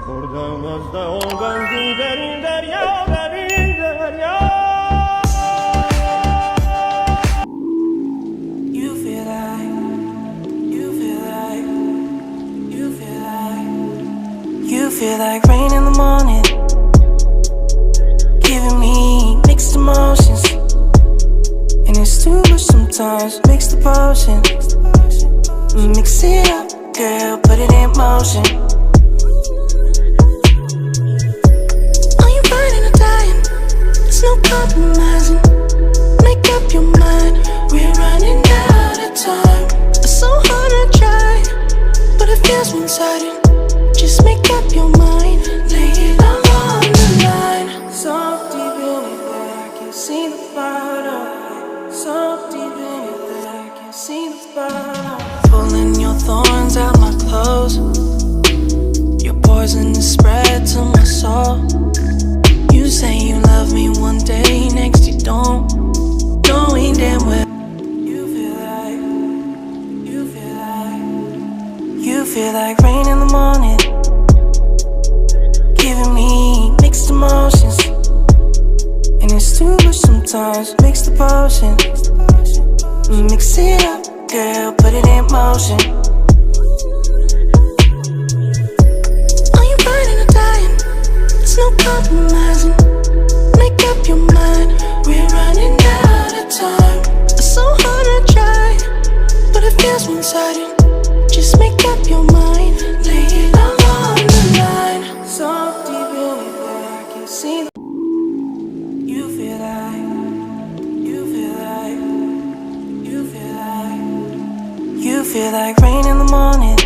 Kurdamızda olgan derin derya, derin derya. You feel like, you feel like, you feel like, you feel like rain in the morning, giving me mixed emotions, and it's too much sometimes. Mix the potion, mix it up, girl, put it in motion. Are you riding or dying? There's no compromising. Make up your mind, we're running out of time. It's so hard to try, but it feels one-sided. Just make up your mind, lay it all on the line. So deep in it that I can see the bottom. So deep in it that I can see the bottom. Pulling your thorns out my clothes, your poison is spread to my soul. You say you love me one day, next you don't, knowing damn well. You feel like, you feel like, you feel like rain in the morning, giving me mixed emotions, and it's too much sometimes. Mix the potion, mix it up, girl, put it in motion. Are you riding or dying? There's no compromising. Make up your mind, we're running out of time. It's so hard to try, but it feels one-sided. Just make up your mind, lay it all on the line. So deep in it that I can see. You feel like, you feel like, you feel like, you feel like rain in the morning,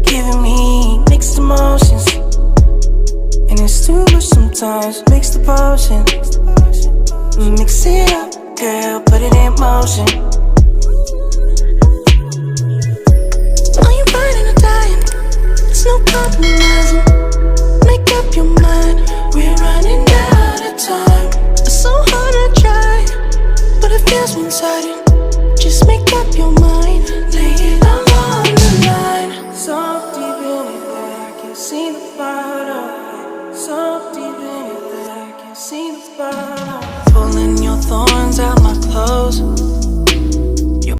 giving me mixed emotions, and it's too much sometimes. Mix the potion, mix it up, girl, put it in motion.